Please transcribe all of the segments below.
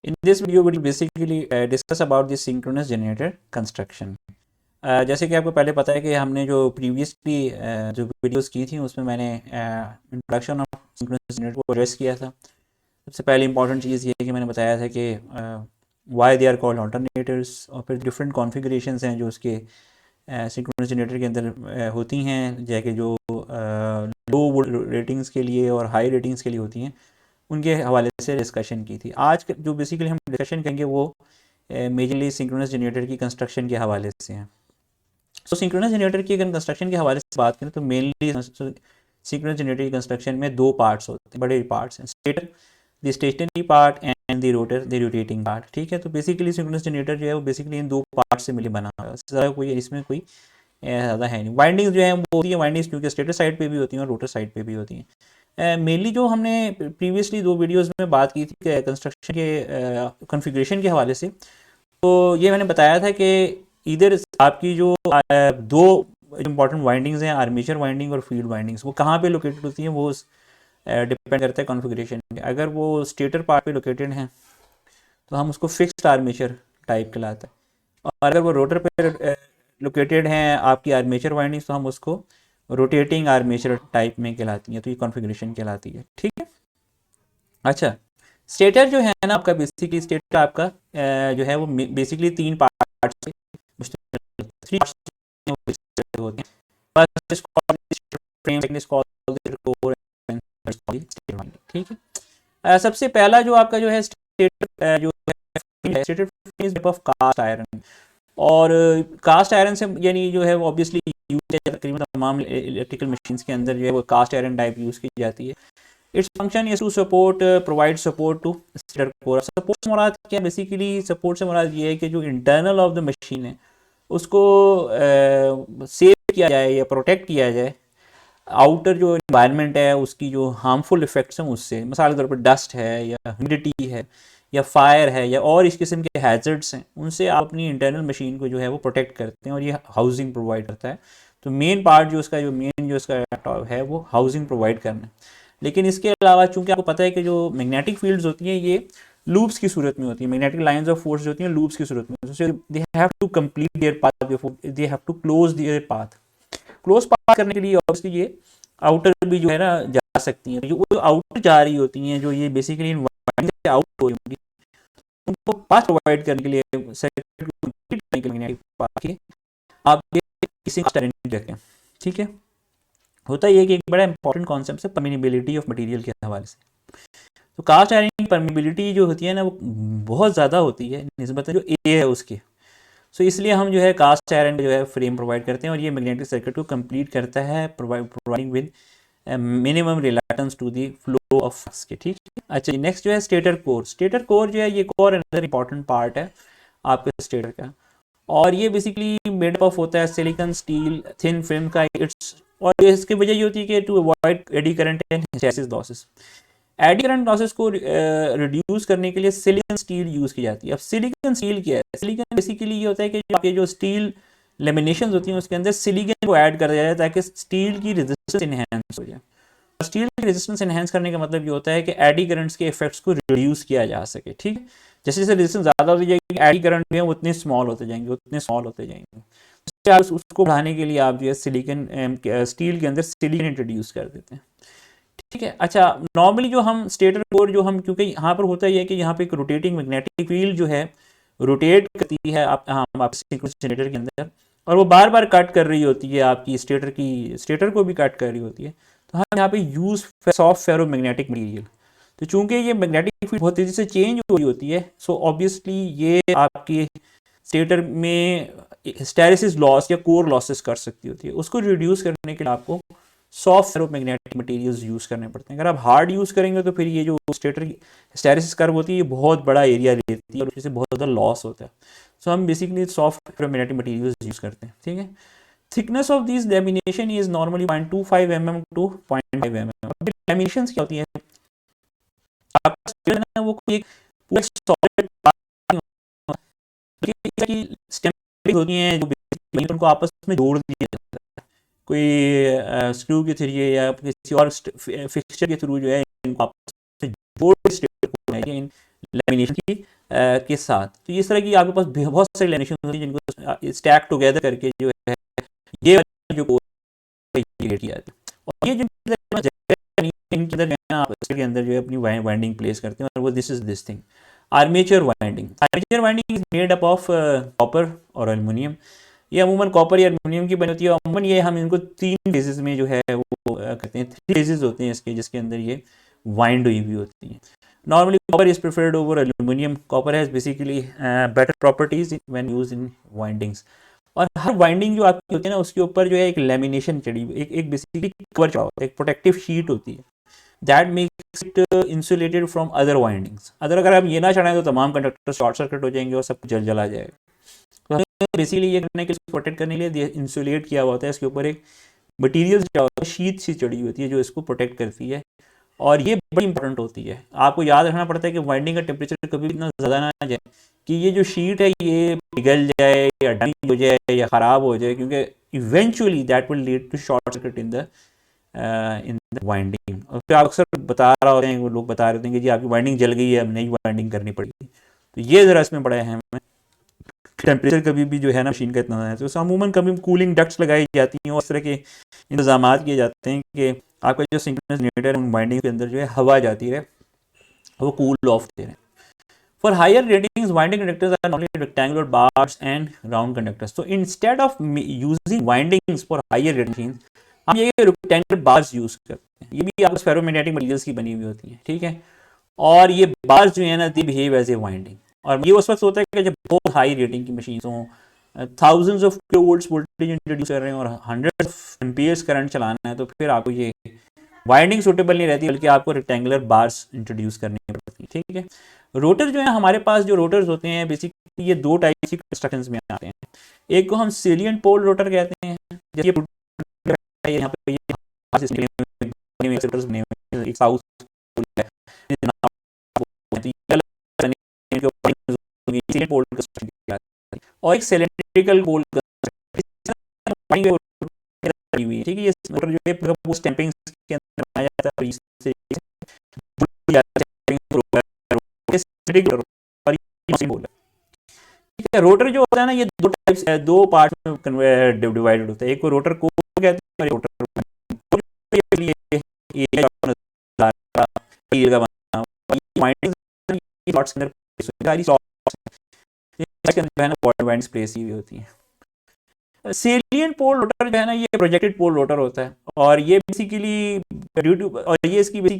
In this video, we will basically discuss about the synchronous generator construction. जैसे कि आपको पहले पता है कि हमने जो प्रीवियसली जो वीडियोस की थी उसमें मैंने इंट्रोडक्शन ऑफ सिंक्रोनस जनरेटर को एड्रेस किया था। सबसे पहले इंपॉर्टेंट चीज़ ये है कि मैंने बताया था कि why they are called alternators, और फिर डिफरेंट कॉन्फ़िगरेशंस हैं जो उसके सिंक्रोनस जनरेटर के अंदर होती हैं, जैसे कि जो लो रेटिंग्स के लिए और हाई रेटिंग्स के लिए होती हैं, उनके हवाले से डिस्कशन की थी। आज जो बेसिकली हम डिस्कशन करेंगे वो मेजरली सिंक्रोनस जनरेटर की कंस्ट्रक्शन के हवाले से हैं। सो सिंक्रोनस जनरेटर की अगर कंस्ट्रक्शन के हवाले से बात करें तो मेनली सिंक्रोनस जनरेटर की कंस्ट्रक्शन में दो पार्ट्स होते हैं, बड़े पार्ट्स हैं, stator the stationary part and the rotor the rotating part. ठीक है, तो बेसिकली सिंक्रोनस जनरेटर जो है वो बेसिकली इन दो पार्ट से मिले बना हुआ है, ज़्यादा कोई इसमें कोई ज़्यादा है नहीं। वाइंडिंग्स जो है वो होती है, वाइंडिंग्स क्योंकि स्टेटर साइड पे भी होती हैं और रोटर साइड पे भी होती हैं। मेनली जो हमने प्रीवियसली दो वीडियोस में बात की थी कंस्ट्रक्शन के कॉन्फ़िगरेशन के हवाले से, तो ये मैंने बताया था कि इधर आपकी जो दो इंपॉर्टेंट वाइंडिंग्स हैं, आर्मेचर वाइंडिंग और फील्ड वाइंडिंग्स, वो कहाँ पे लोकेटेड होती हैं वो डिपेंड करता है कॉन्फ़िगरेशन पे। अगर वो स्टेटर पार्ट पे लोकेटेड हैं तो हम उसको फिक्स्ड आर्मेचर टाइप कहलाता है, और अगर वो रोटर पे लोकेटेड हैं आपकी आर्मेचर वाइंडिंग्स तो हम उसको रोटेटिंग आर्मेचर टाइप में कहलाती हैं, तो ये कॉन्फ़िगरेशन कहलाती है। ठीक है, अच्छा, स्टेटर जो है ना आपका, बेसिकली स्टेटर आपका जो है वो बेसिकली तीन पार्ट से थ्री होते हैं। First is called frame, second is called core, ठीक है। सबसे पहला जो आपका जो है स्टेटर जो है stator is type of cast iron, और कास्ट आयरन से यानी जो है वो ऑब्वियसली यूज तकरीबन तमाम इलेक्ट्रिकल मशीन्स के अंदर जो है वो कास्ट आयरन टाइप यूज़ की जाती है। Its function is to support provide support to stator core. Support से मुराद क्या, बेसिकली सपोर्ट से मुराद ये है कि जो इंटरनल ऑफ द मशीन है उसको सेव किया जाए या प्रोटेक्ट किया जाए आउटर जो इन्वायरमेंट है उसकी जो हार्मफुल इफेक्ट्स हैं उससे। मिसाल के तौर पर डस्ट है या ह्यूमिडिटी है या फायर है या और इस किस्म के हैजर्ड्स हैं, उनसे आप अपनी इंटरनल मशीन को जो है वो प्रोटेक्ट करते हैं, और ये हाउसिंग प्रोवाइड करता है। तो मेन पार्ट जो उसका जो मेन जो इसका है वो हाउसिंग प्रोवाइड करना है। लेकिन इसके अलावा चूंकि आपको पता है कि जो मैग्नेटिक फील्ड्स होती हैं ये लूप्स की सूरत में होती है, मैग्नेटिक लाइंस ऑफ फोर्स जो होती हैं लूप्स की सूरत में, so they have to complete their path before they have to close their path. Close path करने के लिए ऑब्वियसली ये आउटर भी जो है ना जा सकती हैं, जो आउटर जा रही होती हैं, जो ये बेसिकली से आउट हो रही होंगी, उनको पाथ प्रोवाइड करने के लिए सर्किट को कंप्लीट करने के लिए मैग्नेटिक पाथ के आप ये किसी रखें। ठीक है, होता ये कि एक बड़ा इंपॉर्टेंट कॉन्सेप्ट है परमिनिबिलिटी ऑफ मटेरियल के हवाले से। तो कास्ट आयरन की परमिबिलिटी जो होती है ना वो बहुत ज़्यादा होती है निस्बत जो ए है उसके। सो इसलिए हम जो है कास्ट आयरन जो है फ्रेम प्रोवाइड करते हैं, और ये मैग्नेटिक सर्किट को कंप्लीट करता है providing with minimum reluctance to the flow of flux के। ठीक है, अच्छा, नेक्स्ट जो है स्टेटर कोर। स्टेटर कोर जो है ये कोर अनदर इंपॉर्टेंट पार्ट है आपके स्टेटर का, और ये बेसिकली मेड ऑफ होता है सिलिकॉन स्टील थिन फिल्म का। इट्स और इसकी वजह ये होती है कि to avoid eddy current and hysteresis losses. Eddy current losses को रिड्यूस करने के लिए सिलिकॉन स्टील यूज़ की जाती है। अब सिलिकॉन स्टील क्या है? सिलिकॉन बेसिकली ये होता है कि आपके जो स्टील लेमिनेशन होती हैं उसके अंदर सिलिकॉन को ऐड कर दिया जाए ताकि स्टील की रेजिस्टेंस इन्हेंस हो जाए। स्टील की रेजिस्टेंस इन्हेंस करने का मतलब ये होता है कि एडी करंट्स के इफेक्ट्स को रिड्यूस किया जा सके। ठीक है, जैसे जैसे रेजिस्टेंस ज़्यादा होती जाएगी एडी करंट जो है वो उतने स्मॉल होते जाएंगे, उतने स्मॉल होते जाएंगे। उसको बढ़ाने के लिए आप जो है सिलिकॉन स्टील के अंदर सिलिकॉन इंट्रोड्यूस कर देते हैं। ठीक है, अच्छा, नॉर्मली जो हम स्टेटर कोर जो हम, क्योंकि यहाँ पर होता ही है कि यहाँ पे एक रोटेटिंग मैग्नेटिक फील्ड जो है रोटेट करती है आप सिंक्रोनस जनरेटर के अंदर, और वो बार बार कट कर रही होती है आपकी स्टेटर को भी कट कर रही होती है। तो हम यहाँ पे यूज़ सॉफ्ट फेरो मैग्नेटिक मटीरियल। तो चूंकि ये मैग्नेटिक फील्ड बहुत तेज़ी से चेंज हो रही होती है, सो ऑब्वियसली ये आपके स्टेटर में हिस्टैरिसीस लॉस या कोर लॉसेस कर सकती होती है। उसको रिड्यूस करने के लिए आपको सॉफ्ट फेरोमैग्नेटिक मटेरियल्स यूज़ करने पड़ते हैं। अगर आप हार्ड यूज़ करेंगे तो फिर ये जो स्टेटर की हिस्टैरिसीस कर्व होती है ये बहुत बड़ा एरिया लेती है और इससे बहुत ज़्यादा लॉस होता है। सो हम basically soft ferromagnetic materials use करते हैं। ठीक है, thickness of this lamination is normally 0.25 mm to 0.5 mm। Lamination क्या होती है, आपका स्टेटर है ना वो कोई एक पूरा सॉलिड की स्टेम होती हैं जो उनको आपस में जोड़ दिया जाता है, कोई स्क्रू के थ्रू या किसी और फिक्सचर के थ्रू जो है इनको आपस में जोड़ लेमिनेशन की के साथ। तो इस तरह की आपके पास बहुत सारी लेमिनेशन होती है जिनको स्टैक टुगेदर करके जो है ये जो कोड क्रिएट किया जाता है। और ये जो इनके अंदर जो है आप इसके अंदर जो है अपनी वाइंडिंग प्लेस करते हैं और वो this is this thing armature winding is made up of copper और एल्युमिनियम। ये अमूमन कॉपर या एल्युमिनियम की बनी होती है। अमूमन ये हम इनको 3 फेजेस में जो है वो करते हैं, 3 फेजेस होते हैं इसके जिसके अंदर ये वाइंड हुई हुई होती है। Normally copper is preferred over aluminium. Copper has basically better properties when used in windings. और हर वाइंडिंग जो आपकी होती है ना उसके ऊपर जो है एक लेमिनेशन चढ़ी हुई, एक बेसिकली कवर चढ़ा होता है, एक प्रोटेक्टिव शीट होती है that makes it insulated from other windings. अगर आप ये ना चढ़ाएं तो तमाम कंडक्टर शॉर्ट सर्किट हो जाएंगे और सब जल जला जाएगा। तो हमें बेसिकली ये करने के लिए प्रोटेक्ट करने के लिए इंसुलेट किया हुआ होता है, इसके ऊपर एक मटीरियल क्या होता है, शीट सी चढ़ी होती है जो इसको प्रोटेक्ट करती है। और ये बड़ी इंपॉर्टेंट होती है। आपको याद रखना पड़ता है कि वाइंडिंग का टेम्परेचर कभी इतना ज़्यादा ना आ जाए कि ये जो शीट है ये पिघल जाए या डैमेज हो जाए या ख़राब हो जाए, क्योंकि eventually that will lead to short circuit in the winding. और फिर आप अक्सर बता रहे होते हैं, वो लोग बता रहे हैं कि जी आपकी वाइंडिंग जल गई है, अब नई वाइंडिंग करनी पड़ेगी। तो ये ज़रा इसमें बड़ा अहम है। टेम्परेचर कभी भी जो है ना मशीन का इतना है तो अमूमन कभी कूलिंग डक्ट्स लगाई जाती हैं और इस तरह के इंतजाम किए जाते हैं कि आपका जो सिंक्रोनस जनरेटर वाइंडिंग के अंदर जो है हवा जाती रहे, वो कूल ऑफ दे रहे। For higher ratings, winding conductors are normally rectangular bars and round conductors. So instead of using windings for higher ratings, हम ये rectangular bars यूज करते हैं। ये भी आपको फेरोमैग्नेटिक मटेरियल्स की बनी हुई होती है, ठीक है। और ये बार्स जो है ना they behave as a winding. और ये उस वक्त होता है कि जब बहुत हाई रेटिंग की मशीन हों, thousands of kilovolts voltage introduce कर रहे हैं और हंड्रेड ऑफ एम्पियर्स करंट चलाना है, तो फिर आपको ये वाइंडिंग सूटेबल नहीं रहती, बल्कि आपको रेक्टेंगुलर बार्स इंट्रोड्यूस करनी पड़ती है, ठीक है। रोटर जो है हमारे पास जो रोटर्स होते हैं बेसिकली ये 2 टाइप की कंस्ट्रक्शंस में आते हैं। एक को हम सेलिएंट पोल रोटर कहते हैं, जैसे यहाँ पे एक साउथ और एक सिलेंड्रिकल पोल, ठीक है। ये रोटर जो है वो स्टैंपिंग के अंदर बनाया जाता है ठीक है। रोटर जो होता है ना ये 2 टाइप्स, 2 पार्ट में डिवाइडेड होता है। एक को रोटर को कहते हैं, रोटर प्लेस ही होती है। सेलिएंट पोल रोटर जो है ना ये प्रोजेक्टेड पोल रोटर होता है और ये बेसिकली ड्यू टू और ये इसकी पूरे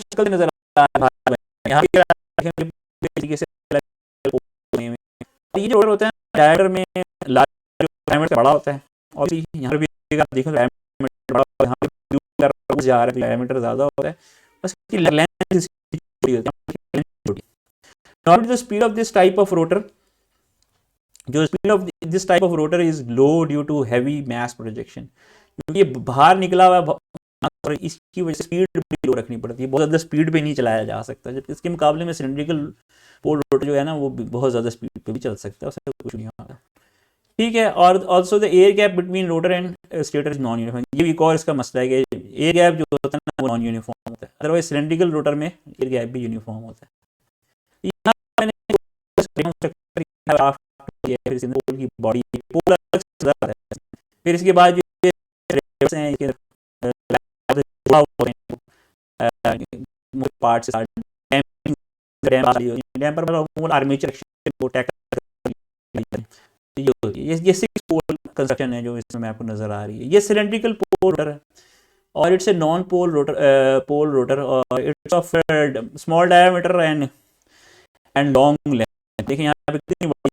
शक्ल नजर आ रहा है यहाँ तरीके से। ये जो रोटर होता है डायमीटर में डायमीटर बड़ा होता है और यहाँ भी आप देखो डायमीटर बड़ा होता है, जा रहा है डायमीटर ज्यादा होता है, बस लेंथ छोटी होती है। Normally the speed of this type of rotor, जो speed of this type of rotor is low due to heavy mass projection, क्योंकि ये बाहर निकला हुआ और इसकी वजह से स्पीड भी लो रखनी पड़ती है, बहुत ज़्यादा स्पीड पे नहीं चलाया जा सकता। जबकि इसके मुकाबले में सिलेंड्रिकल पोल रोटर जो है ना वो बहुत ज़्यादा स्पीड पे भी चल सकता है, उससे कुछ नहीं होगा, ठीक है। और also the air gap between rotor and stator is non uniform. ये भी एक और इसका मसला है कि एयर गैप जो होता है ना वो नॉन यूनिफॉर्म होता है, अदरवाइज सिलेंड्रिकल रोटर में एयर गैप भी यूनिफॉर्म होता है। की बॉडी फिर इसके बाद पार्ट आर्मेचर ये 6 पोल कंस्ट्रक्शन है जो इसमें आपको नजर आ रही है। ये सिलेंड्रिकल पोल रोटर है और it's a non pole rotor और it's of small diameter and long length. देखिए यहाँ पे कितनी बड़ी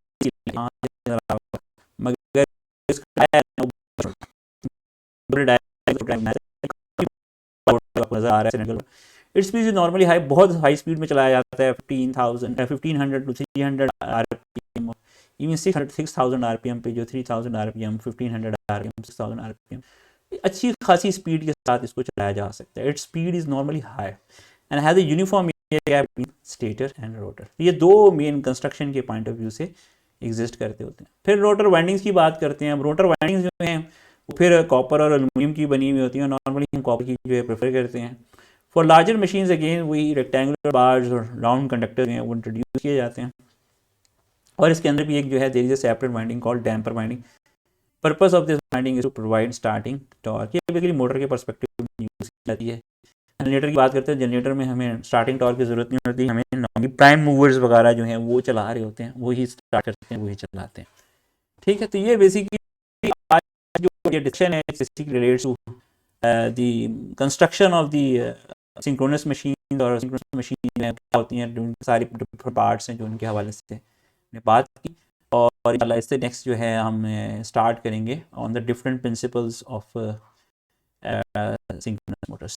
मगर नजर आ रहा है। Its speed is normally high, बहुत हाई स्पीड में चलाया जाता है 1500 टू 300 आरपीएम, इवन 6000 आरपीएम पे, जो 3000 आरपीएम 1500 आरपीएम 6000 आरपीएम अच्छी खासी स्पीड के साथ इसको चलाया जा सकता है। Its speed is normally high and has a uniform air gap stator and rotor. ये 2 मेन कंस्ट्रक्शन के पॉइंट ऑफ व्यू से एग्जिस्ट करते होते हैं। फिर रोटर वाइंडिंग्स की बात करते हैं। अब रोटर वाइंडिंग्स जो हैं वो फिर कॉपर और एल्युमिनियम की बनी हुई होती है। नॉर्मली हम कॉपर की जो है प्रेफर करते हैं फॉर लार्जर मशीन्स अगेन वही रेक्टेंगुलर बार्स और राउंड कंडक्टर हैं वो इंट्रोड्यूस किए जाते हैं, और इसके अंदर भी एक जो है there is a separate winding called damper winding. Purpose of this winding is to provide starting torque. ये बेसिकली मोटर के पर्सपेक्टिव में यूज की जाती है। जनरेटर की बात करते हैं, जनरेटर में हमें स्टार्टिंग टॉर्क की ज़रूरत नहीं होती, हमें नॉर्मली प्राइम मूवर्स वगैरह जो हैं वो चला रहे होते हैं, वही स्टार्ट करते हैं, वही चलाते हैं। ठीक है, तो ये बेसिकली आज जो ये डिस्कशन है basically relates to the construction of the synchronous machine, और सिंक्रोनस मशीन में क्या होती हैं, जो सारी पार्ट्स हैं जो उनके हवाले से हमने बात की। और इंशाल्लाह इससे नेक्स्ट जो है हम स्टार्ट करेंगे on the different principles of synchronous Motors.